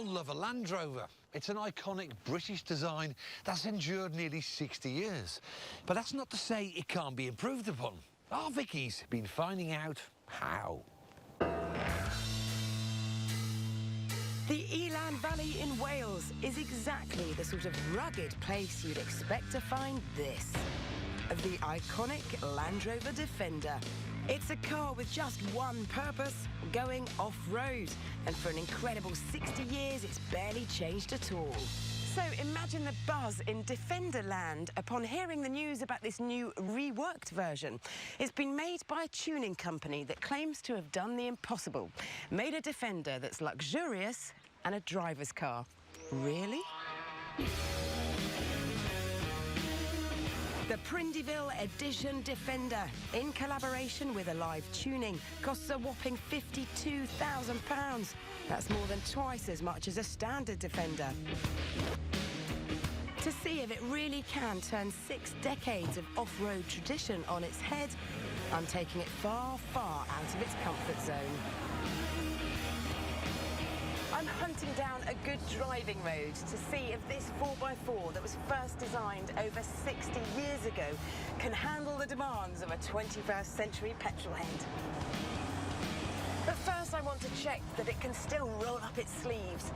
love a Land Rover. It's an iconic British design that's endured nearly 60 years. But that's not to say it can't be improved upon. Our Vicky's been finding out how. The Elan Valley in Wales is exactly the sort of rugged place you'd expect to find this. The iconic Land Rover Defender. It's a car with just one purpose, going off-road. And for an incredible 60 years, it's barely changed at all. So imagine the buzz in Defender land upon hearing the news about this new reworked version. It's been made by a tuning company that claims to have done the impossible. Made a Defender that's luxurious and a driver's car. Really? The Prindiville Edition Defender, in collaboration with Alive Tuning, costs a whopping £52,000. That's more than twice as much as a standard Defender. To see if it really can turn 6 decades of off-road tradition on its head, I'm taking it far, far out of its comfort zone. I'm hunting down a good driving road to see if this 4x4 that was first designed over 60 years ago can handle the demands of a 21st century petrolhead. But first I want to check that it can still roll up its sleeves.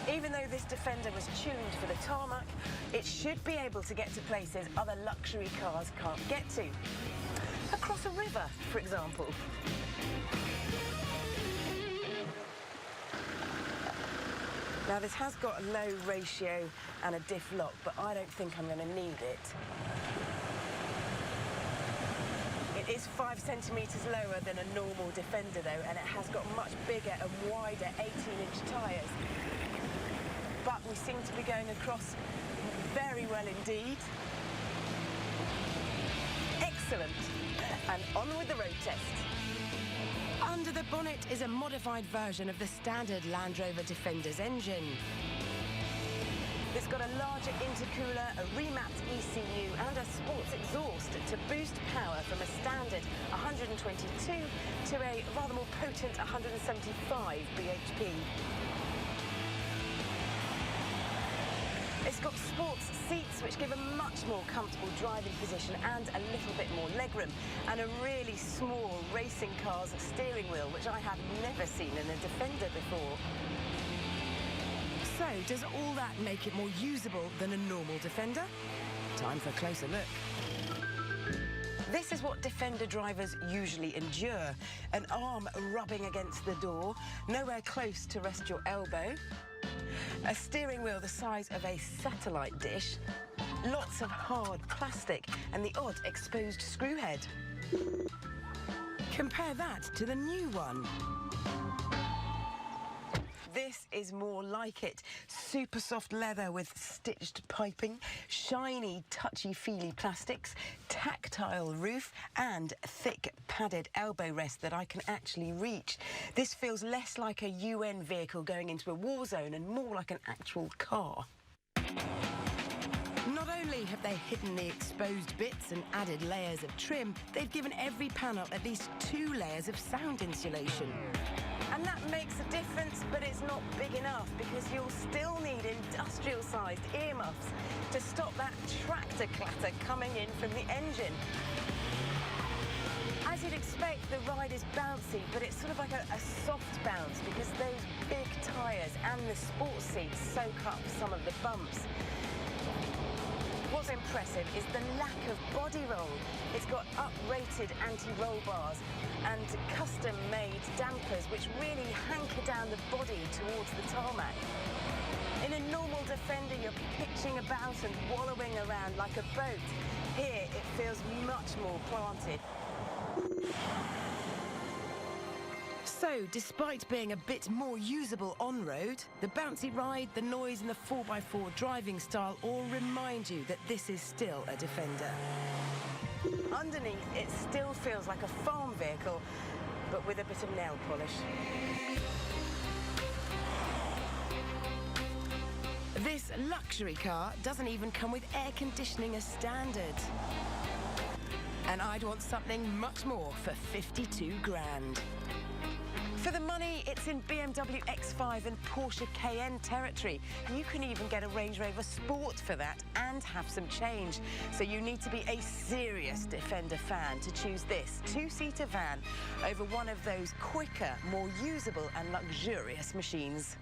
Even though this Defender was tuned for the tarmac, it should be able to get to places other luxury cars can't get to. Across a river, for example. Now, this has got a low ratio and a diff lock, but I don't think I'm going to need it. It is 5 centimetres lower than a normal Defender, though, and it has got much bigger and wider 18-inch tyres. But we seem to be going across very well indeed. Excellent. And on with the road test. Under the bonnet is a modified version of the standard Land Rover Defender's engine. It's got a larger intercooler, a remapped ECU and a sports exhaust to boost power from a standard 122 to a rather more potent 175 bhp. It's got sports seats which give a much more comfortable driving position and a little bit more legroom, and a really small racing car's steering wheel, which I have never seen in a Defender before. So, does all that make it more usable than a normal Defender? Time for a closer look. This is what Defender drivers usually endure. An arm rubbing against the door, nowhere close to rest your elbow. A steering wheel the size of a satellite dish, lots of hard plastic and the odd exposed screw head. Compare that to the new one. This is more like it. Super soft leather with stitched piping, shiny, touchy-feely plastics, tactile roof and thick padded elbow rest that I can actually reach. This feels less like a UN vehicle going into a war zone and more like an actual car. Not only have they hidden the exposed bits and added layers of trim, they've given every panel at least 2 layers of sound insulation. And that makes a difference, but it's not big enough because you'll still need industrial-sized earmuffs to stop that tractor clatter coming in from the engine. As you'd expect, the ride is bouncy, but it's sort of like a soft bounce because those big tyres and the sports seats soak up some of the bumps. What's impressive is the lack of body roll. It's got up-rated anti-roll bars and custom-made dampers which really hanker down the body towards the tarmac. In a normal Defender, you're pitching about and wallowing around like a boat. Here, it feels much more planted. So, despite being a bit more usable on-road, the bouncy ride, the noise and the 4x4 driving style all remind you that this is still a Defender. Underneath, it still feels like a farm vehicle, but with a bit of nail polish. This luxury car doesn't even come with air conditioning as standard. And I'd want something much more for 52 grand. For the money, it's in BMW X5 and Porsche Cayenne territory. You can even get a Range Rover Sport for that and have some change. So you need to be a serious Defender fan to choose this two-seater van over one of those quicker, more usable and luxurious machines.